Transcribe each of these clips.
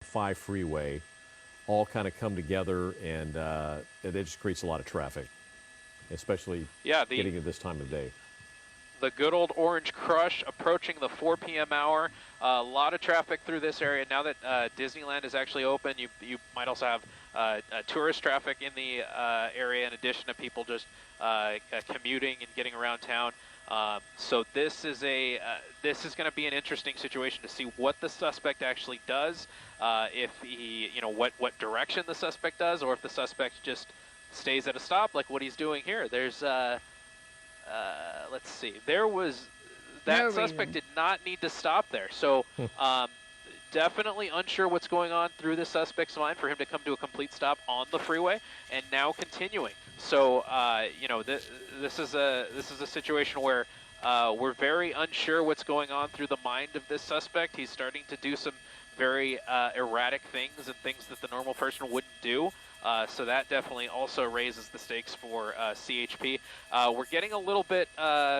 5 freeway all kind of come together, and it just creates a lot of traffic, especially getting at this time of day. The good old Orange Crush approaching the 4 p.m. hour. A lot of traffic through this area. Now that Disneyland is actually open, you might also have tourist traffic in the area, in addition to people just commuting and getting around town. So this is going to be an interesting situation to see what the suspect actually does, if he, what direction the suspect does, or if the suspect just stays at a stop like what he's doing here. There's let's see. That suspect did not need to stop there. So definitely unsure what's going on through the suspect's mind for him to come to a complete stop on the freeway and now continuing. So this is a situation where we're very unsure what's going on through the mind of this suspect. He's starting to do some very erratic things and things that the normal person wouldn't do. So that definitely also raises the stakes for CHP. We're getting a little bit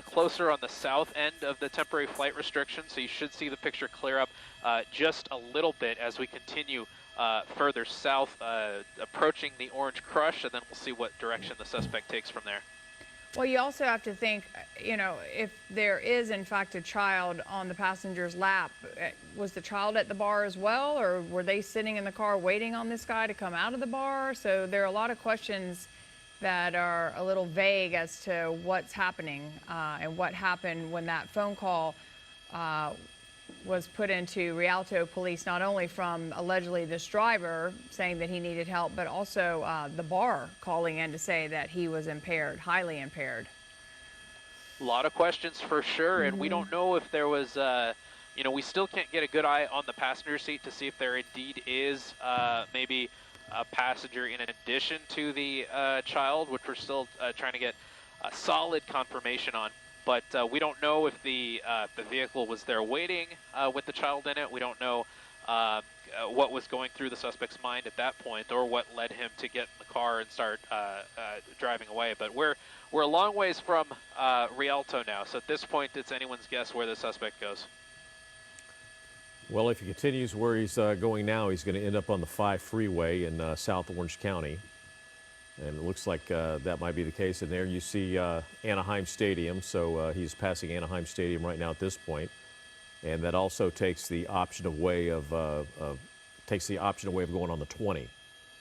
closer on the south end of the temporary flight restriction, so you should see the picture clear up just a little bit as we continue further south, approaching the Orange Crush, and then we'll see what direction the suspect takes from there. Well, you also have to think, if there is, in fact, a child on the passenger's lap, was the child at the bar as well, or were they sitting in the car waiting on this guy to come out of the bar? So there are a lot of questions that are a little vague as to what's happening and what happened when that phone call was put into Rialto police, not only from allegedly this driver saying that he needed help, but also the bar calling in to say that he was impaired, highly impaired. A lot of questions for sure, and we don't know if there was, we still can't get a good eye on the passenger seat to see if there indeed is maybe a passenger in addition to the child, which we're still trying to get a solid confirmation on. But we don't know if the vehicle was there waiting with the child in it. We don't know what was going through the suspect's mind at that point, or what led him to get in the car and start driving away. But we're a long ways from Rialto now, so at this point it's anyone's guess where the suspect goes. Well, if he continues where he's going now, he's going to end up on the 5 freeway in South Orange County. And it looks like that might be the case. And there you see Anaheim Stadium. So he's passing Anaheim Stadium right now at this point. And that also takes the optional way of going on the 20.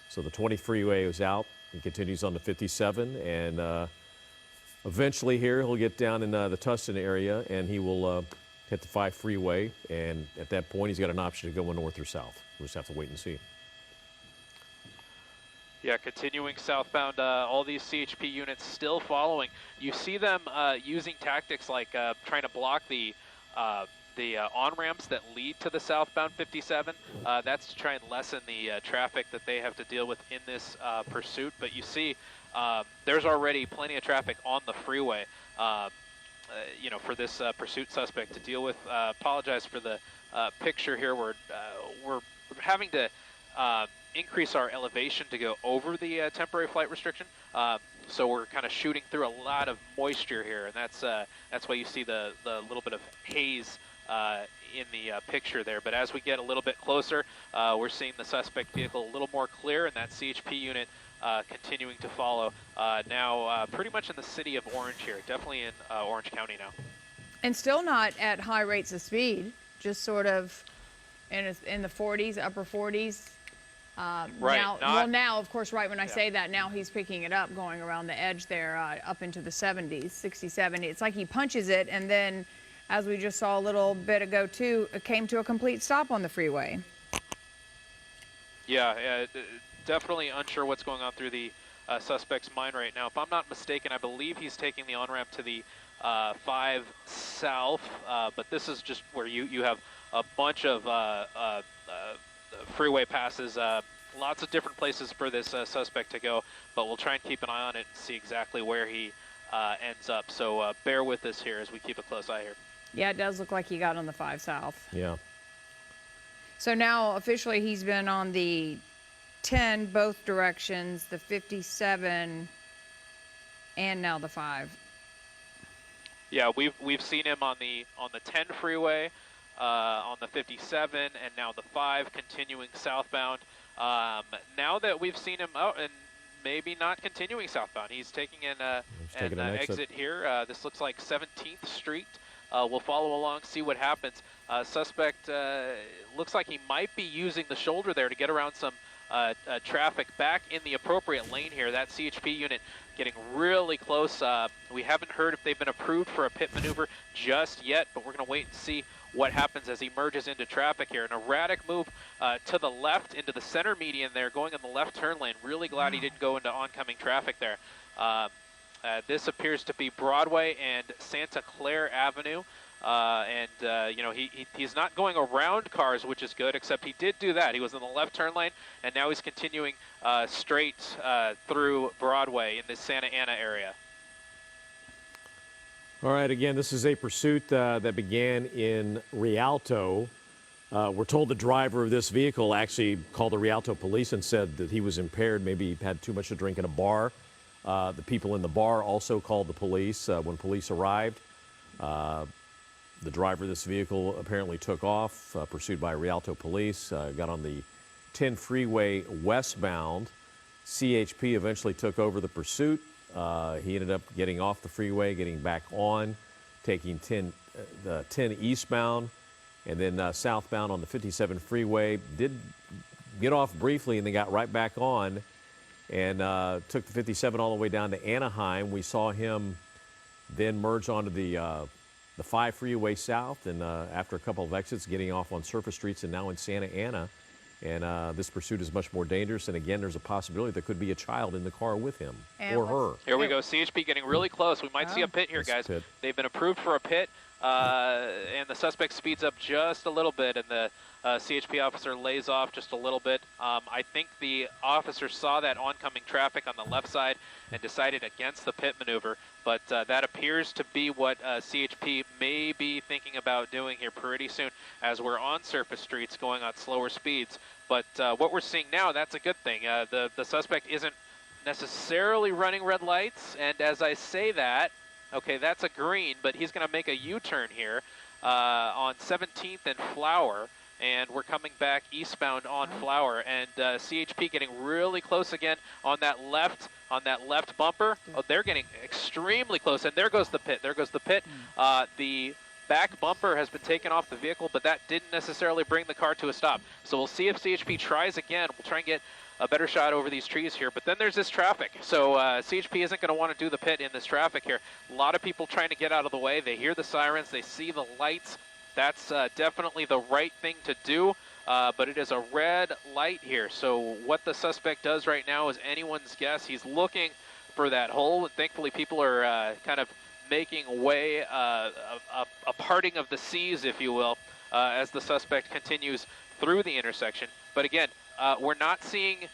So the 20 freeway is out. He continues on the 57, and eventually here he'll get down in the Tustin area, and he will hit the 5 freeway. And at that point, he's got an option to go north or south. We'll just have to wait and see. Yeah, continuing southbound, all these CHP units still following. You see them using tactics like trying to block the on-ramps that lead to the southbound 57. That's to try and lessen the traffic that they have to deal with in this pursuit. But you see, there's already plenty of traffic on the freeway, for this pursuit suspect to deal with. Apologize for the picture here. We're having to increase our elevation to go over the temporary flight restriction. So we're kind of shooting through a lot of moisture here, and that's why you see the little bit of haze in the picture there. But as we get a little bit closer, we're seeing the suspect vehicle a little more clear, and that CHP unit continuing to follow. Now pretty much in the city of Orange here, definitely in Orange County now. And still not at high rates of speed, just sort of in the 40s, upper 40s. Right. Now, of course, right when I say that, now he's picking it up, going around the edge there, up into the 70s, 60, 70. It's like he punches it, and then, as we just saw a little bit ago, too, it came to a complete stop on the freeway. Yeah, definitely unsure what's going on through the suspect's mind right now. If I'm not mistaken, I believe he's taking the on-ramp to the 5 South, but this is just where you have a bunch of freeway passes, lots of different places for this suspect to go, but we'll try and keep an eye on it and see exactly where he ends up. So bear with us here as we keep a close eye here. Yeah, it does look like he got on the 5 South. Yeah. So now officially he's been on the 10 both directions, the 57, and now the 5. Yeah, we've seen him on the 10 freeway. on the 57, and now the 5 continuing southbound. Now that we've seen him out and maybe not continuing southbound, he's taking an exit here. This looks like 17th Street. We'll follow along, see what happens. Suspect looks like he might be using the shoulder there to get around some traffic back in the appropriate lane here. That CHP unit getting really close. We haven't heard if they've been approved for a pit maneuver just yet, but we're going to wait and see what happens as he merges into traffic here. An erratic move to the left into the center median there, going in the left turn lane. Really glad he didn't go into oncoming traffic there. This appears to be Broadway and Santa Clara Avenue. You know, he's not going around cars, which is good, except he did do that. He was in the left turn lane, and now he's continuing straight through Broadway in the Santa Ana area. All right, again, this is a pursuit that began in Rialto. We're told the driver of this vehicle actually called the Rialto police and said that he was impaired, maybe he had too much to drink in a bar. The people in the bar also called the police when police arrived. The driver of this vehicle apparently took off, pursued by Rialto police, got on the 10 freeway westbound. CHP eventually took over the pursuit. He ended up getting off the freeway, getting back on, taking 10 eastbound, and then southbound on the 57 freeway. Did get off briefly and then got right back on and took the 57 all the way down to Anaheim. We saw him then merge onto the 5 freeway south, and after a couple of exits, getting off on surface streets and now in Santa Ana. And this pursuit is much more dangerous. And again, there's a possibility there could be a child in the car with him or her. Here we go. CHP getting really close. We might see a pit here, guys. They've been approved for a pit, and the suspect speeds up just a little bit, and the CHP officer lays off just a little bit. I think the officer saw that oncoming traffic on the left side and decided against the pit maneuver. But that appears to be what CHP may be thinking about doing here pretty soon as we're on surface streets going at slower speeds. But what we're seeing now, that's a good thing. The suspect isn't necessarily running red lights. And as I say that, okay, that's a green, but he's going to make a U-turn here on 17th and Flower. And we're coming back eastbound on Flower, and CHP getting really close again on that left bumper. Oh, they're getting extremely close, and there goes the pit. There goes the pit. The back bumper has been taken off the vehicle, but that didn't necessarily bring the car to a stop. So we'll see if CHP tries again. We'll try and get a better shot over these trees here, but then there's this traffic. So CHP isn't going to want to do the pit in this traffic here. A lot of people trying to get out of the way. They hear the sirens. They see the lights. That's definitely the right thing to do, but it is a red light here. So what the suspect does right now is anyone's guess. He's looking for that hole, and thankfully people are kind of making way, a parting of the seas, if you will, as the suspect continues through the intersection. But again, we're not seeing,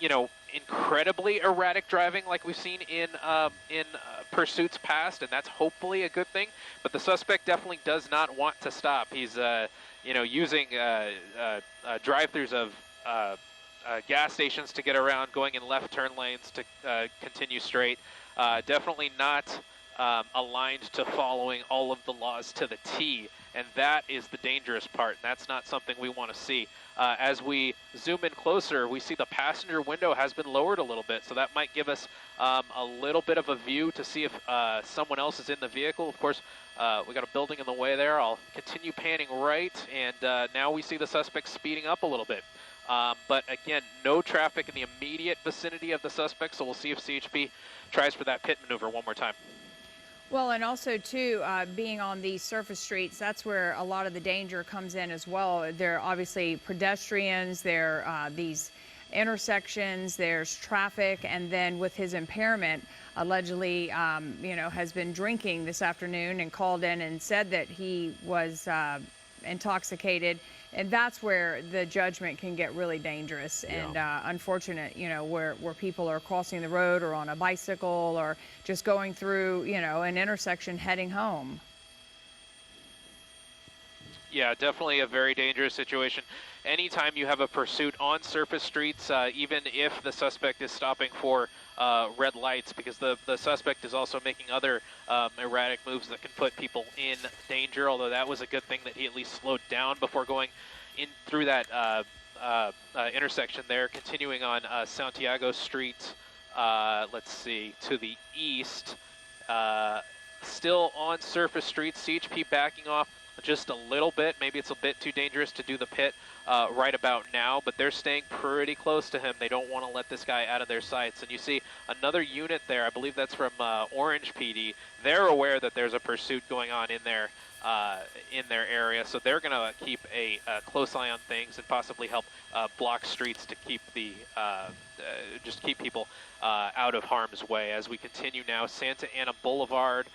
you know, incredibly erratic driving like we've seen in pursuits past, and that's hopefully a good thing. But the suspect definitely does not want to stop. He's you know, using drive-throughs of gas stations to get around, going in left turn lanes to continue straight. Definitely not aligned to following all of the laws to the T, and that is the dangerous part, and that's not something we want to see. As we zoom in closer, we see the passenger window has been lowered a little bit, so that might give us a little bit of a view to see if someone else is in the vehicle. Of course, we got a building in the way there. I'll continue panning right, and now we see the suspect speeding up a little bit. But again, no traffic in the immediate vicinity of the suspect, so we'll see if CHP tries for that pit maneuver one more time. Well, and also, too, being on these surface streets, that's where a lot of the danger comes in as well. There are obviously pedestrians, there are these intersections, there's traffic, and then with his impairment, allegedly, you know, has been drinking this afternoon and called in and said that he was intoxicated. And that's where the judgment can get really dangerous and unfortunate, you know, where people are crossing the road or on a bicycle or just going through, you know, an intersection heading home. Yeah, definitely a very dangerous situation. anytime you have a pursuit on surface streets, even if the suspect is stopping for red lights, because the suspect is also making other erratic moves that can put people in danger, although that was a good thing that he at least slowed down before going in through that intersection there. Continuing on Santiago Street, let's see, to the east, still on surface streets, CHP backing off just a little bit. Maybe it's a bit too dangerous to do the pit right about now, but they're staying pretty close to him. They don't want to let this guy out of their sights. And you see another unit there. I believe that's from Orange PD. They're aware that there's a pursuit going on in their area, so they're going to keep a close eye on things and possibly help block streets to keep the just keep people out of harm's way. As we continue now, Santa Ana Boulevard.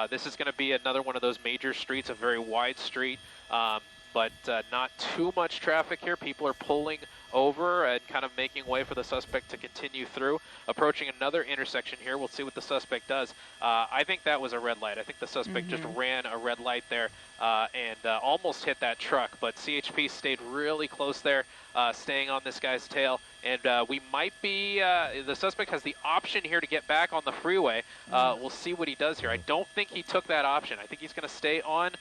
This is going to be another one of those major streets, a very wide street, but not too much traffic here. People are pulling over and kind of making way for the suspect to continue through. Approaching another intersection here. We'll see what the suspect does. I think that was a red light. I think the suspect just ran a red light there and almost hit that truck, but CHP stayed really close there, staying on this guy's tail. And we might be, the suspect has the option here to get back on the freeway. We'll see what he does here. I don't think he took that option. I think he's going to stay on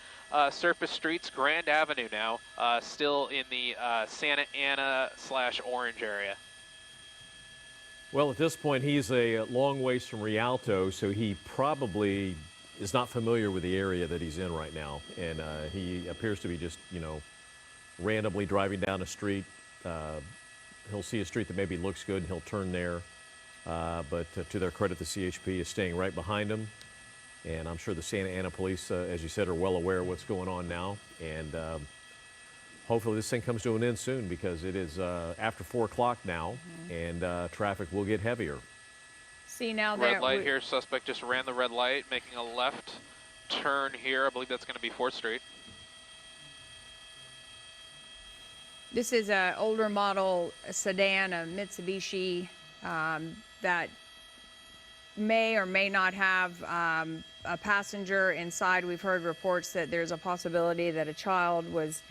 surface streets, Grand Avenue now, still in the Santa Ana / Orange area. Well, at this point, he's a long ways from Rialto, so he probably is not familiar with the area that he's in right now. And he appears to be just, randomly driving down a street. He'll see a street that maybe looks good and he'll turn there. But to their credit, the CHP is staying right behind him. And I'm sure the Santa Ana police, as you said, are well aware of what's going on now. And hopefully this thing comes to an end soon, because it is after 4 o'clock now, and traffic will get heavier. See now red light here. Suspect just ran the red light, making a left turn here. I believe that's going to be 4th Street. This is an older model sedan, a Mitsubishi, that may or may not have a passenger inside. We've heard reports that there's a possibility that a child was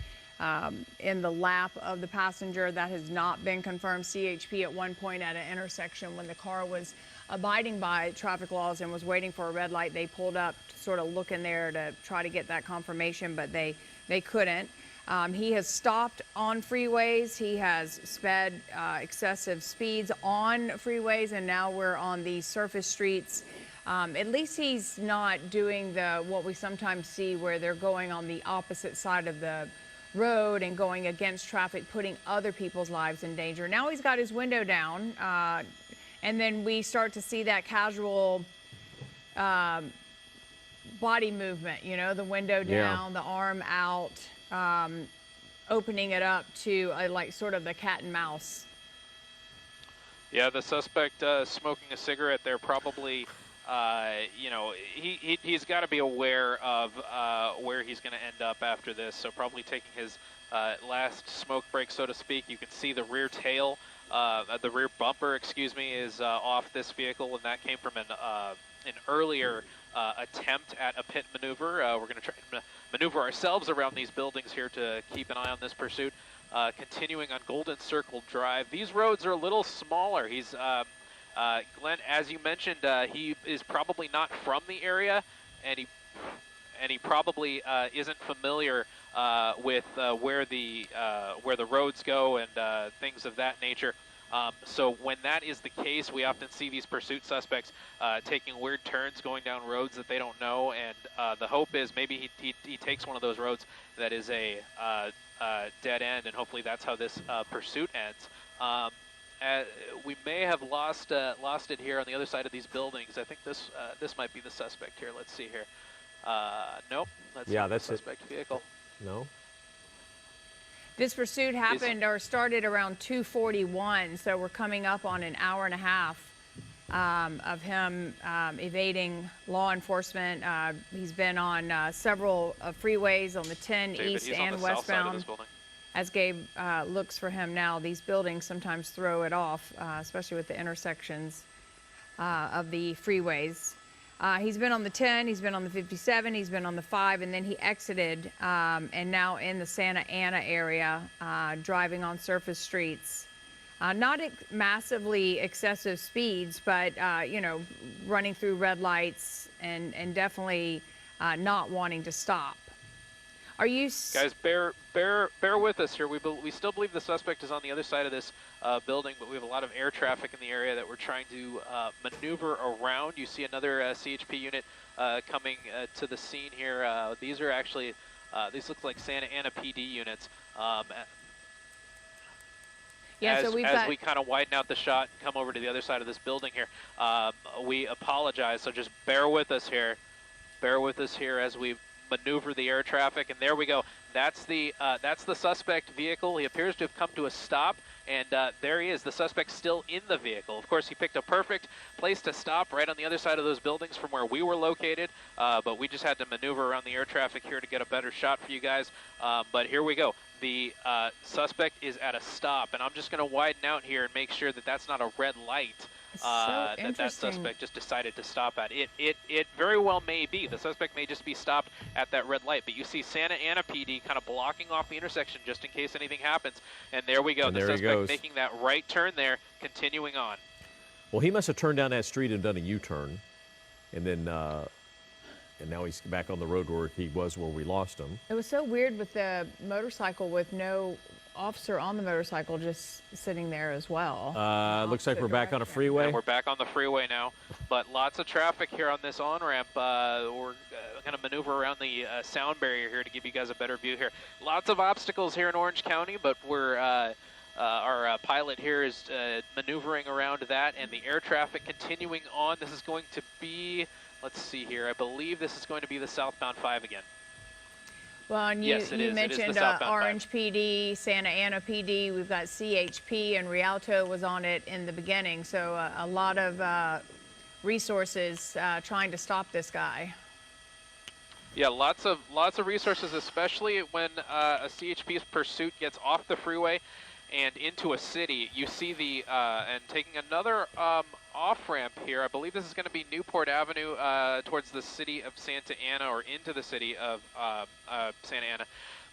in the lap of the passenger. That has not been confirmed. CHP at one point at an intersection, when the car was abiding by traffic laws and was waiting for a red light, they pulled up to sort of look in there to try to get that confirmation, but they couldn't. He has stopped on freeways. He has sped excessive speeds on freeways, and now we're on the surface streets. At least he's not doing what we sometimes see, where they're going on the opposite side of the road and going against traffic, putting other people's lives in danger. Now he's got his window down, and then we start to see that casual body movement, the window down, the arm out. Opening it up to like sort of the cat and mouse. Yeah, the suspect smoking a cigarette there, probably, he's got to be aware of where he's going to end up after this, so probably taking his last smoke break, so to speak. You can see the rear tail, the rear bumper, excuse me, is off this vehicle, and that came from an earlier attempt at a pit maneuver. We're going to try and maneuver ourselves around these buildings here to keep an eye on this pursuit. Continuing on Golden Circle Drive. These roads are a little smaller. He's, Glenn, as you mentioned, he is probably not from the area, and he probably isn't familiar with where the roads go and things of that nature. So when that is the case, we often see these pursuit suspects taking weird turns, going down roads that they don't know, and the hope is maybe he takes one of those roads that is a dead end, and hopefully that's how this pursuit ends. We may have lost it here on the other side of these buildings. I think this might be the suspect here. Let's see here. Nope, that's not the suspect vehicle. No. This pursuit happened or started around 2:41, so we're coming up on an hour and a half of him evading law enforcement. He's been on several freeways on the 10 David, east and westbound. As Gabe looks for him now, these buildings sometimes throw it off, especially with the intersections of the freeways. He's been on the 10, he's been on the 57, he's been on the 5, and then he exited and now in the Santa Ana area, driving on surface streets. Not massively excessive speeds, but, you know, running through red lights and definitely not wanting to stop. Are you... Guys, bear with us here. We still believe the suspect is on the other side of this building, but we have a lot of air traffic in the area that we're trying to maneuver around. You see another CHP unit coming to the scene here. These are actually, these look like Santa Ana PD units. Yeah, so as we kind of widen out the shot and come over to the other side of this building here, we apologize, so just bear with us here. Bear with us here as we maneuver the air traffic, and there we go. That's the suspect vehicle. He appears to have come to a stop, and there he is, the suspect still in the vehicle. Of course, he picked a perfect place to stop right on the other side of those buildings from where we were located, but we just had to maneuver around the air traffic here to get a better shot for you guys. But here we go. The suspect is at a stop, and I'm just going to widen out here and make sure that that's not a red light that suspect just decided to stop at. It very well may be. The suspect may just be stopped at that red light, but you see Santa Ana PD kind of blocking off the intersection just in case anything happens. And there we go. And the suspect making that right turn there, continuing on. Well, he must have turned down that street and done a U-turn, and then and now he's back on the road where he was where we lost him. It was so weird with the motorcycle with no officer on the motorcycle just sitting there as well. Looks like we're back on a freeway. And we're back on the freeway now, but lots of traffic here on this on-ramp. We're going to maneuver around the sound barrier here to give you guys a better view here. Lots of obstacles here in Orange County, but we're our pilot here is maneuvering around that, and the air traffic continuing on. This is going to be, let's see here, I believe this is going to be the southbound 5 again. Well, and you, yes, you mentioned Orange PD, Santa Ana PD, we've got CHP, and Rialto was on it in the beginning, so a lot of resources trying to stop this guy. Yeah, lots of resources, especially when a CHP's pursuit gets off the freeway and into a city. You see the, and taking another off-ramp here, I believe this is going to be Newport Avenue towards the city of Santa Ana, or into the city of Santa Ana.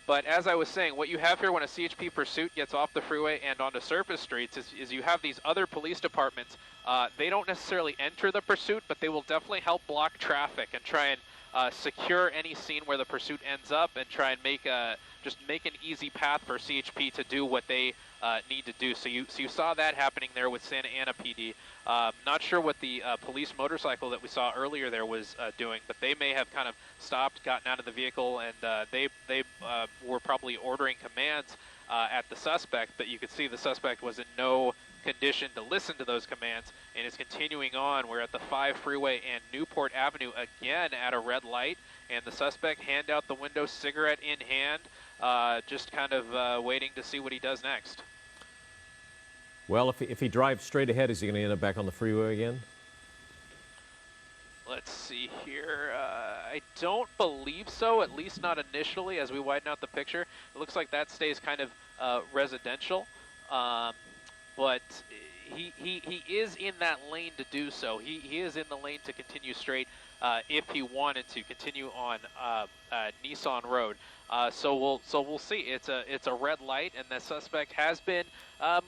But as I was saying, what you have here when a CHP pursuit gets off the freeway and onto surface streets is you have these other police departments. They don't necessarily enter the pursuit, but they will definitely help block traffic and try and secure any scene where the pursuit ends up, and try and make just make an easy path for CHP to do what they need to do. So you saw that happening there with Santa Ana PD. Not sure what the police motorcycle that we saw earlier there was doing, but they may have kind of stopped, gotten out of the vehicle, and they were probably ordering commands at the suspect, but you could see the suspect was in no condition to listen to those commands and is continuing on. We're at the 5 freeway and Newport Avenue again at a red light, and the suspect, hand out the window, cigarette in hand, just kind of waiting to see what he does next. Well, if he drives straight ahead, is he going to end up back on the freeway again? Let's see here. I don't believe so, at least not initially. As we widen out the picture, it looks like that stays kind of residential. But he is in that lane to do so. He is in the lane to continue straight if he wanted to continue on Nissan Road. So we'll see. It's a red light, and the suspect has been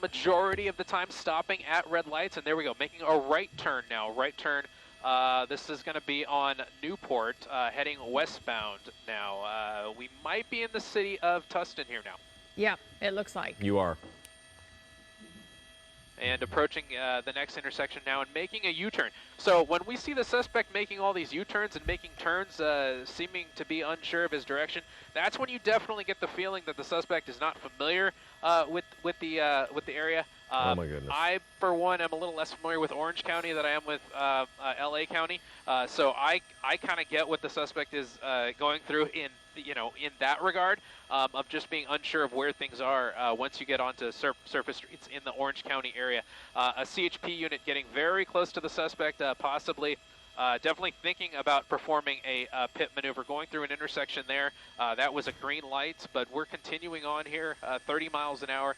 majority of the time stopping at red lights. And there we go, making a right turn now. Right turn. This is going to be on Newport, heading westbound now. We might be in the city of Tustin here now. Yeah, it looks like. You are. And approaching the next intersection now and making a U-turn. So when we see the suspect making all these U-turns and making turns, seeming to be unsure of his direction, that's when you definitely get the feeling that the suspect is not familiar with the area. Oh my goodness. I, for one, am a little less familiar with Orange County than I am with LA County. So I kind of get what the suspect is going through in that regard, of just being unsure of where things are once you get onto surface streets in the Orange County area. A CHP unit getting very close to the suspect, possibly definitely thinking about performing a pit maneuver, going through an intersection there. That was a green light, but we're continuing on here, 30 miles an hour,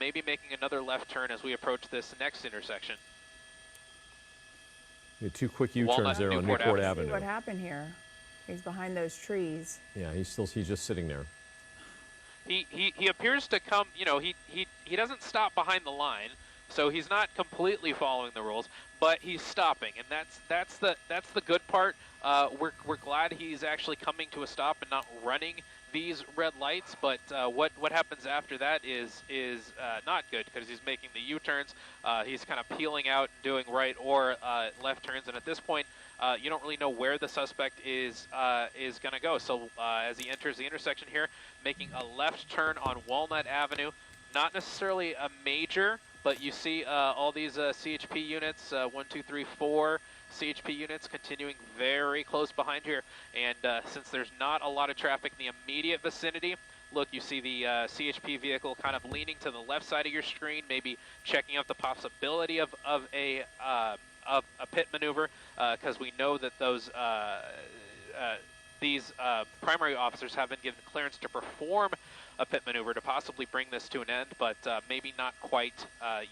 maybe making another left turn as we approach this next intersection. You had 2 quick U-turns Walnut there and on Newport Newport See Avenue. what happened here? He's behind those trees. Yeah, he's just sitting there. He appears to come, you know, he doesn't stop behind the line, so he's not completely following the rules, but he's stopping, and that's the good part. We're glad he's actually coming to a stop and not running these red lights, but what happens after that is not good, because he's making the U-turns. He's kind of peeling out and doing right or left turns, and at this point, you don't really know where the suspect is going to go. So as he enters the intersection here, making a left turn on Walnut Avenue, not necessarily a major, but you see all these CHP units, 1, 2, 3, 4 CHP units continuing very close behind here. And since there's not a lot of traffic in the immediate vicinity, look, you see the CHP vehicle kind of leaning to the left side of your screen, maybe checking out the possibility of a pit maneuver, because we know that these primary officers have been given clearance to perform a pit maneuver to possibly bring this to an end, but maybe not quite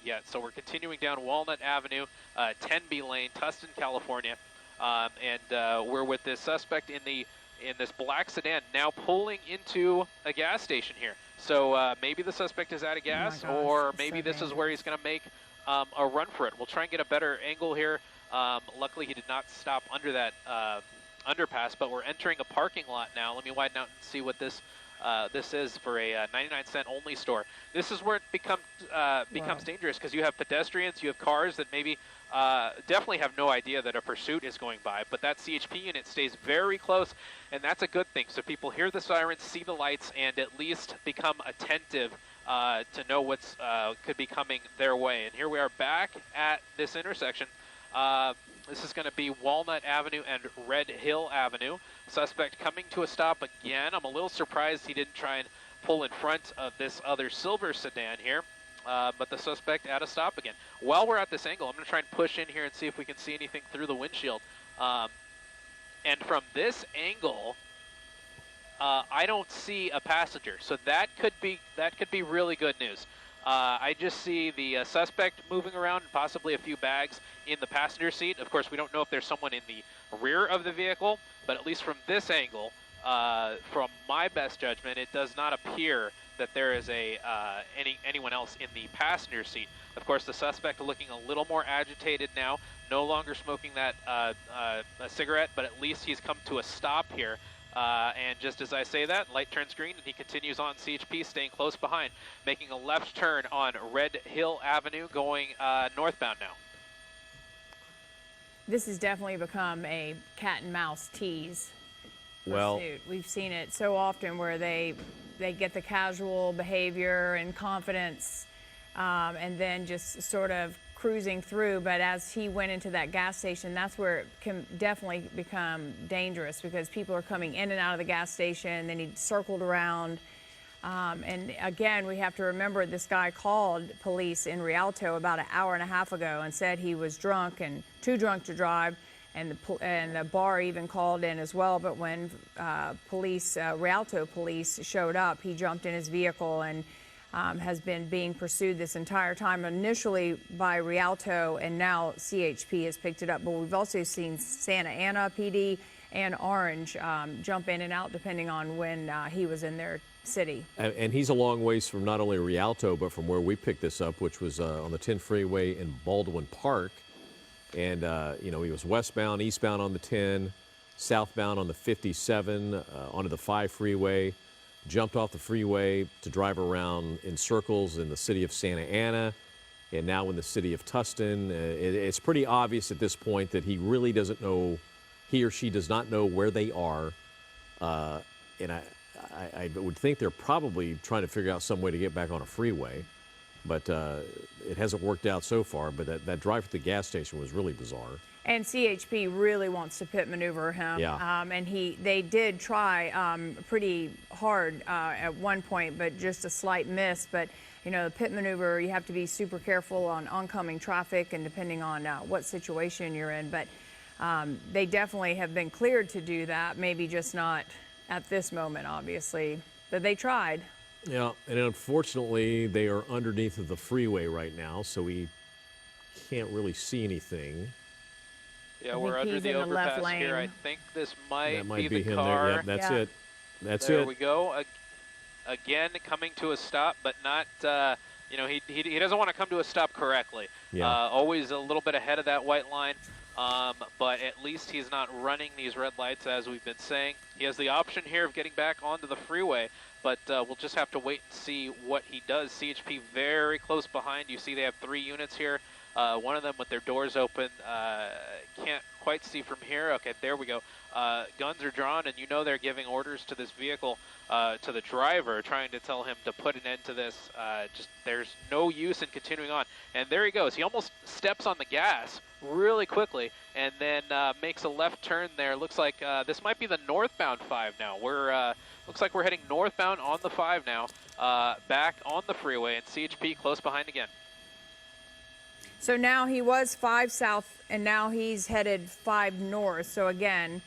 yet. So we're continuing down Walnut Avenue, 10B lane, Tustin, California, and we're with this suspect in this black sedan, now pulling into a gas station here. So maybe the suspect is out of gas, gosh, or maybe so this is where he's going to make a run for it. We'll try and get a better angle here. Luckily, he did not stop under that underpass, but we're entering a parking lot now. Let me widen out and see what this is for a 99-cent only store. This is where it becomes dangerous, because you have pedestrians, you have cars that maybe definitely have no idea that a pursuit is going by, but that CHP unit stays very close, and that's a good thing. So people hear the sirens, see the lights, and at least become attentive to know what's could be coming their way. And here we are back at this intersection. This is going to be Walnut Avenue and Red Hill Avenue. Suspect coming to a stop again. I'm a little surprised he didn't try and pull in front of this other silver sedan here, but the suspect at a stop again. While we're at this angle, I'm going to try and push in here and see if we can see anything through the windshield. And from this angle, I don't see a passenger, so that could be really good news. I just see the suspect moving around, and possibly a few bags in the passenger seat. Of course, we don't know if there's someone in the rear of the vehicle, but at least from this angle, from my best judgment, it does not appear that there is anyone else in the passenger seat. Of course, the suspect looking a little more agitated now, no longer smoking that a cigarette, but at least he's come to a stop here. And just as I say that, light turns green, and he continues on CHP, staying close behind, making a left turn on Red Hill Avenue, going northbound now. This has definitely become a cat and mouse tease Well, pursuit. We've seen it so often where they get the casual behavior and confidence, and then just sort of cruising through. But as he went into that gas station, that's where it can definitely become dangerous, because people are coming in and out of the gas station. Then he circled around. And again, we have to remember this guy called police in Rialto about an hour and a half ago and said he was drunk and too drunk to drive. And the bar even called in as well. But when Rialto police showed up, he jumped in his vehicle and has been being pursued this entire time, initially by Rialto, and now CHP has picked it up. But we've also seen Santa Ana PD and Orange jump in and out depending on when he was in their city. and he's a long ways from not only Rialto, but from where we picked this up, which was on the 10 freeway in Baldwin Park. And, you know, he was westbound, eastbound on the 10, southbound on the 57, onto the 5 freeway, jumped off the freeway to drive around in circles in the city of Santa Ana, and now in the city of Tustin. It's pretty obvious at this point that he really doesn't know, he or she does not know where they are. And I would think they're probably trying to figure out some way to get back on a freeway. But it hasn't worked out so far. But that drive to the gas station was really bizarre. And CHP really wants to pit maneuver him. Yeah. And they did try pretty hard at one point, but just a slight miss. But, you know, the pit maneuver, you have to be super careful on oncoming traffic and depending on what situation you're in. But they definitely have been cleared to do that, maybe just not at this moment, obviously. But they tried. Yeah, and unfortunately, they are underneath of the freeway right now, so we can't really see anything. Yeah, I we're think under he's the in the left overpass here. I lane. think this might, That might be the him car. there. Yep, that's Yeah. it. That's there it. we go. Again, coming to a stop, but not, you know, he doesn't want to come to a stop correctly. Yeah. Always a little bit ahead of that white line, but at least he's not running these red lights, as we've been saying. He has the option here of getting back onto the freeway, but we'll just have to wait and see what he does. CHP very close behind. You see they have 3 units here. One of them with their doors open. Can't quite see from here. Okay, there we go. Guns are drawn, and you know they're giving orders to this vehicle, to the driver, trying to tell him to put an end to this. Just there's no use in continuing on. And there he goes. He almost steps on the gas really quickly, and then makes a left turn there. Looks like this might be the northbound 5 now. Looks like we're heading northbound on the 5 now, back on the freeway, and CHP close behind again. So now he was 5 south, and now he's headed 5 north. So again,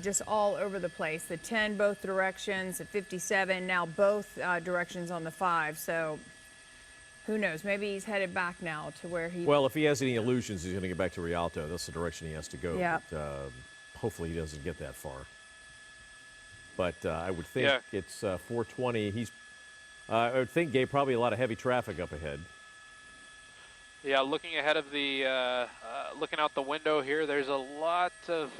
just all over the place. The 10 both directions, the 57 now both directions on the 5. So who knows? Maybe he's headed back now to where he. Well, if he has any illusions, he's going to get back to Rialto. That's the direction he has to go. Yeah. But, hopefully he doesn't get that far. But I would think it's 420. I would think, Gabe, probably a lot of heavy traffic up ahead. Yeah, looking ahead of the, looking out the window here, there's a lot of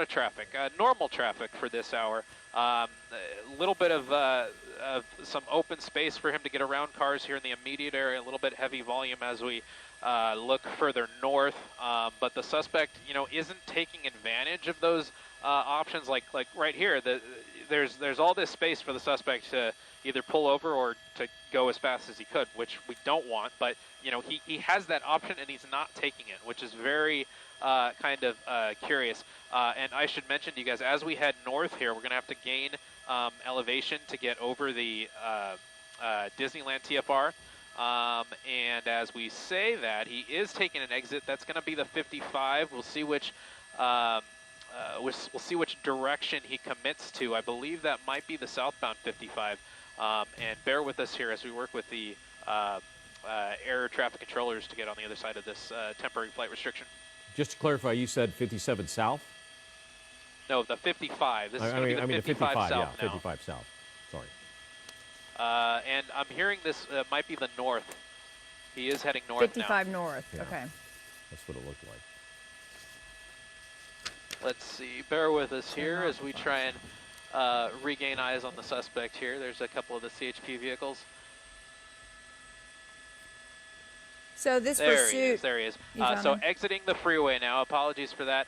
traffic, normal traffic for this hour. A little bit of some open space for him to get around cars here in the immediate area. A little bit heavy volume as we look further north. But the suspect, you know, isn't taking advantage of those options. Like right here, there's all this space for the suspect to either pull over or to go as fast as he could, which we don't want. But you know, he has that option and he's not taking it, which is very kind of curious. And I should mention to you guys, as we head north here, we're going to have to gain elevation to get over the Disneyland TFR. And as we say that, he is taking an exit. That's going to be the 55. We'll see which we'll see which direction he commits to. I believe that might be the southbound 55. And bear with us here as we work with the air traffic controllers to get on the other side of this temporary flight restriction. Just to clarify, you said 57 south? No, the 55. This is going to be the 55 south yeah, now. 55 south. Sorry. And I'm hearing this might be the north. He is heading north 55 now. north. Yeah. Okay. That's what it looked like. Let's see. Bear with us here as we try and regain eyes on the suspect here. There's a couple of the CHP vehicles. So this There pursuit. he is. There he is. You found So him? exiting the freeway now. Apologies for that.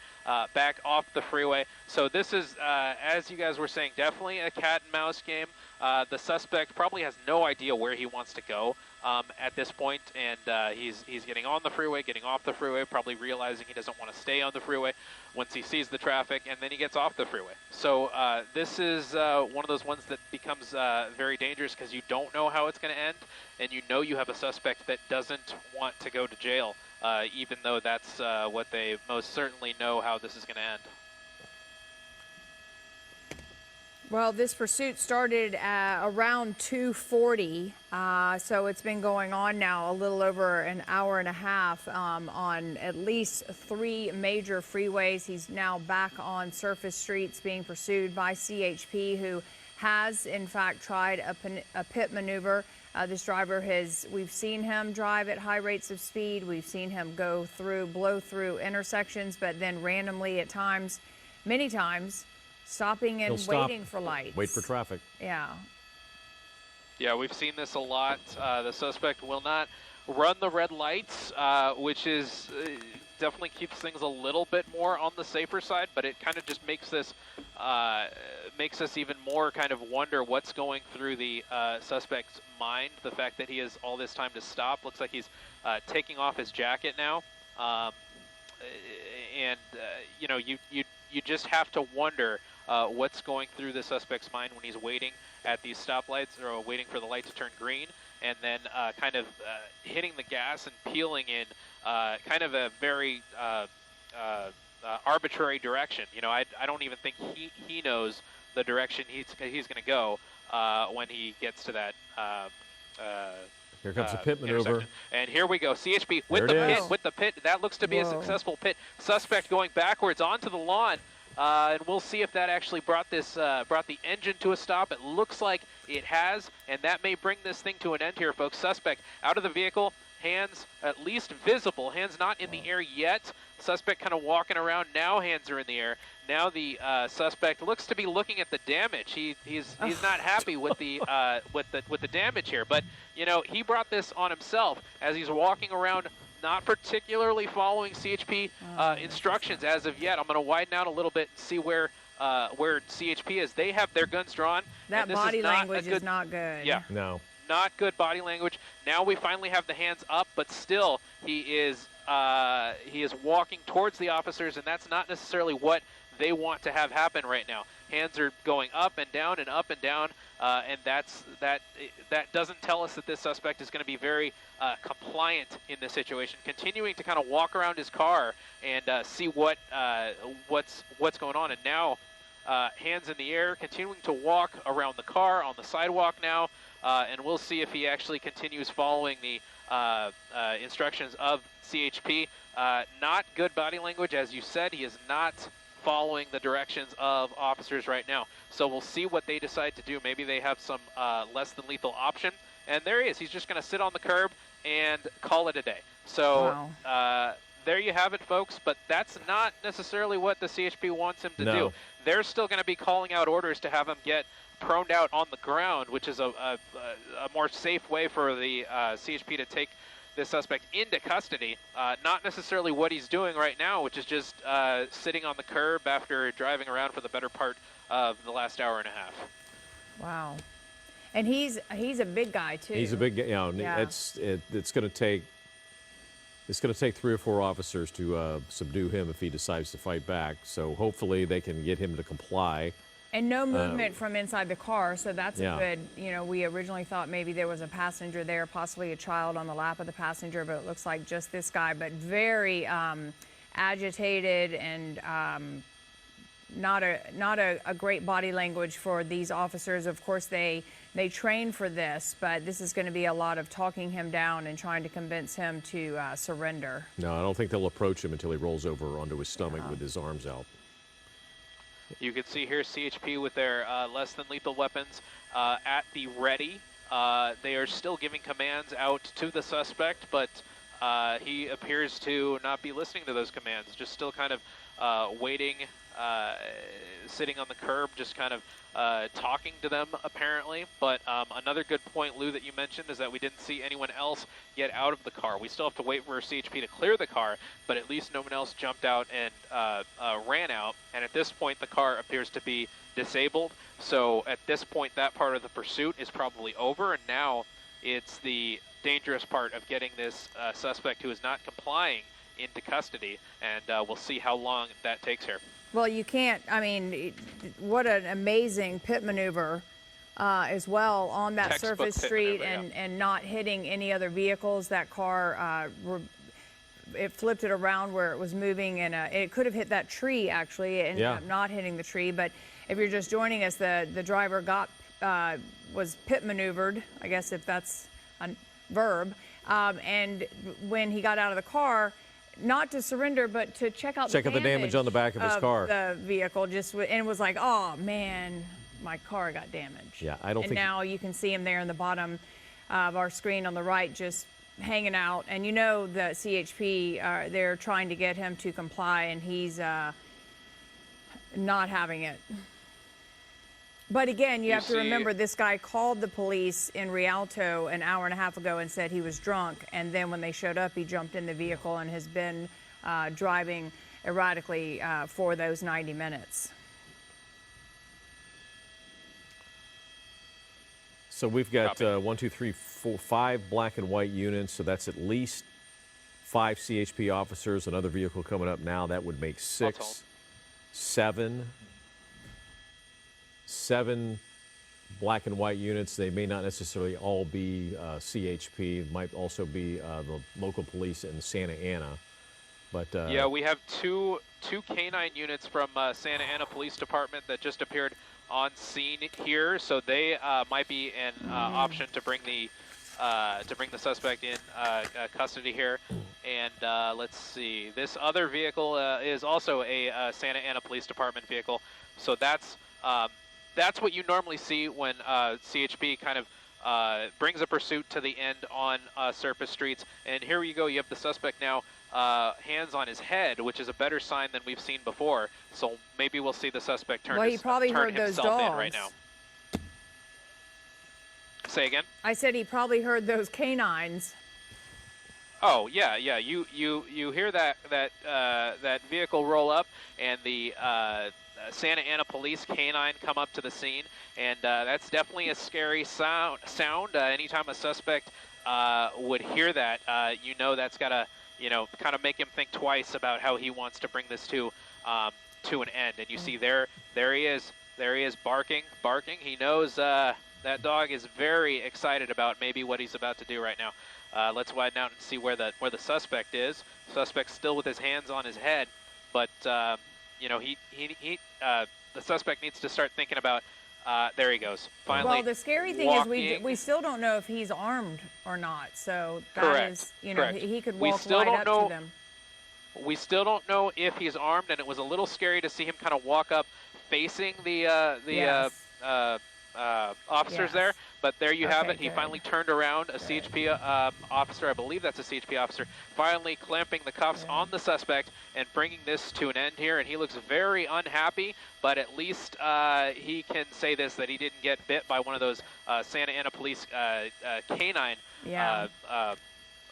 Back off the freeway. So this is, as you guys were saying, definitely a cat and mouse game. The suspect probably has no idea where he wants to go at this point, and he's getting on the freeway, getting off the freeway, probably realizing he doesn't want to stay on the freeway once he sees the traffic, and then he gets off the freeway. So this is one of those ones that becomes very dangerous because you don't know how it's going to end, and you know you have a suspect that doesn't want to go to jail, even though that's what they most certainly know how this is going to end. Well, this pursuit started around 2:40, so it's been going on now a little over an hour and a half on at least 3 major freeways. He's now back on surface streets being pursued by CHP, who has, in fact, tried a pit maneuver. This driver we've seen him drive at high rates of speed. We've seen him blow through intersections, but then randomly at times, many times, stopping and waiting for lights. Wait for traffic. Yeah. Yeah, we've seen this a lot. The suspect will not run the red lights, which is definitely keeps things a little bit more on the safer side, but it kind of just makes this makes us even more kind of wonder what's going through the suspect's mind. The fact that he has all this time to stop. Looks like he's taking off his jacket now, and you know, you just have to wonder what's going through the suspect's mind when he's waiting at these stoplights or waiting for the light to turn green, and then kind of hitting the gas and peeling in kind of a very arbitrary direction. You know, I don't even think he knows the direction he's going to go when he gets to that Here comes a pit maneuver. And here we go. CHP with There the it pit, is. with the pit. That looks to be a successful pit. Suspect going backwards onto the lawn. And we'll see if that actually brought the engine to a stop. It looks like it has, and that may bring this thing to an end here, folks. Suspect out of the vehicle, hands at least visible, hands not in the air yet. Suspect kind of walking around now, hands are in the air. Now the suspect looks to be looking at the damage. He's not happy with the with the damage here, but you know, he brought this on himself as he's walking around, not particularly following CHP instructions as of yet. I'm going to widen out a little bit and see where CHP is. They have their guns drawn. That body language is not good. Yeah. No. Not good body language. Now we finally have the hands up, but still he is walking towards the officers, and that's not necessarily what they want to have happen right now. Hands are going up and down and up and down, and that doesn't tell us that this suspect is going to be very compliant in this situation. Continuing to kind of walk around his car and see what's going on, and now hands in the air, continuing to walk around the car on the sidewalk now, and we'll see if he actually continues following the instructions of CHP. Not good body language, as you said. He is not following the directions of officers right now. So we'll see what they decide to do. Maybe they have some less than lethal option. And there he is. He's just going to sit on the curb and call it a day. So there you have it, folks. But that's not necessarily what the CHP wants him to do. They're still going to be calling out orders to have him get proned out on the ground, which is a more safe way for the CHP to take this suspect into custody. Not necessarily what he's doing right now, which is just sitting on the curb after driving around for the better part of the last hour and a half. Wow. And he's a big guy too. He's a big guy. You know, Yeah. it's going to take 3 or 4 officers to subdue him if he decides to fight back. So hopefully they can get him to comply. And no movement from inside the car, so that's Yeah. a good, you know, we originally thought maybe there was a passenger there, possibly a child on the lap of the passenger, but it looks like just this guy, but very agitated and not a great body language for these officers. Of course, they train for this, but this is going to be a lot of talking him down and trying to convince him to surrender. No, I don't think they'll approach him until he rolls over onto his stomach with his arms out. You can see here CHP with their less than lethal weapons at the ready. They are still giving commands out to the suspect, but he appears to not be listening to those commands, just still kind of waiting, sitting on the curb, just kind of talking to them apparently. But another good point, Lou, that you mentioned is that we didn't see anyone else get out of the car. We still have to wait for CHP to clear the car, but at least no one else jumped out and ran out. And at this point, the car appears to be disabled. So at this point, that part of the pursuit is probably over, and now it's the dangerous part of getting this suspect who is not complying into custody, and we'll see how long that takes here. Well, you can't, I mean, what an amazing pit maneuver as well on that Textbook surface pit street maneuver, and not hitting any other vehicles. That car, it flipped it around where it was moving, and it could have hit that tree, actually. It ended up not hitting the tree. But if you're just joining us, the driver was pit maneuvered, I guess if that's a verb. And when he got out of the car, not to surrender, but to check out the damage on the back of his car. The vehicle and was like, oh man, my car got damaged. Yeah, I don't think. And now you can see him there in the bottom of our screen on the right, just hanging out. And you know the CHP, they're trying to get him to comply, and he's not having it. But again, you have to remember, this guy called the police in Rialto an hour and a half ago and said he was drunk. And then when they showed up, he jumped in the vehicle and has been driving erratically for those 90 minutes. So we've got 1, 2, 3, 4, 5 black and white units. So that's at least 5 CHP officers. Another vehicle coming up now. That would make 6, 7 black and white units. They may not necessarily all be CHP. It might also be the local police in Santa Ana. But yeah, we have two canine units from Santa Ana Police Department that just appeared on scene here. So they might be an option to bring the the suspect in custody here. And let's see, this other vehicle is also a Santa Ana Police Department vehicle. So that's what you normally see when CHP kind of brings a pursuit to the end on surface streets. And here you go, you have the suspect now hands on his head, which is a better sign than we've seen before. So maybe we'll see the suspect turn, Well, he probably turn heard those himself in dogs. right now. Say again? I said he probably heard those canines. Oh yeah, yeah. You hear that vehicle roll up, and the Santa Ana Police canine come up to the scene, and that's definitely a scary sound. Anytime a suspect would hear that, you know that's gotta kind of make him think twice about how he wants to bring this to an end. And you see there he is barking. He knows that dog is very excited about maybe what he's about to do right now. Let's widen out and see where the suspect is. Suspect's still with his hands on his head, but the suspect needs to start thinking about. There he goes. Finally. Well, the scary thing is we still don't know if he's armed or not. So that Correct. is, Correct. he could walk right up to them. We still don't know if he's armed, and it was a little scary to see him kind of walk up facing the officers there. But there you have it. He finally turned around. A CHP officer, I believe that's a CHP officer, finally clamping the cuffs on the suspect and bringing this to an end here. And he looks very unhappy, but at least he can say this, that he didn't get bit by one of those Santa Ana Police canine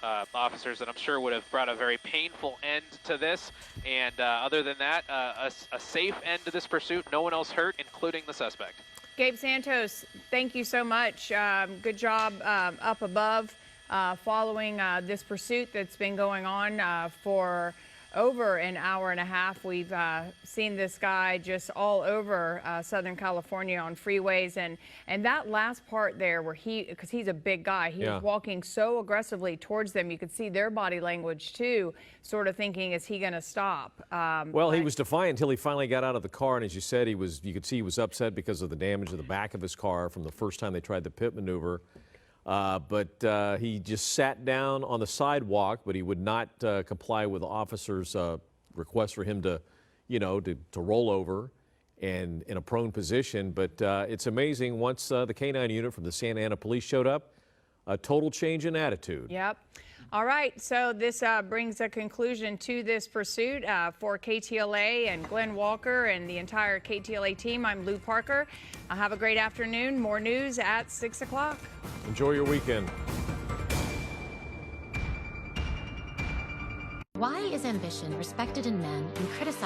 officers that I'm sure would have brought a very painful end to this. And other than that, a safe end to this pursuit. No one else hurt, including the suspect. Gabe Santos, thank you so much. Good job up above following this pursuit that's been going on for over an hour and a half. We've seen this guy just all over Southern California on freeways, and that last part there where because he's a big guy, he was walking so aggressively towards them. You could see their body language too, sort of thinking, is he going to stop? Well, he was defiant until he finally got out of the car, and as you said, you could see he was upset because of the damage to the back of his car from the first time they tried the pit maneuver. But he just sat down on the sidewalk, but he would not comply with the officer's request for him to, to roll over and in a prone position. But it's amazing, once the canine unit from the Santa Ana Police showed up, a total change in attitude. Yep. All right, so this brings a conclusion to this pursuit. For KTLA and Glenn Walker and the entire KTLA team, I'm Lou Parker. Have a great afternoon. More news at 6 o'clock. Enjoy your weekend. Why is ambition respected in men and criticized?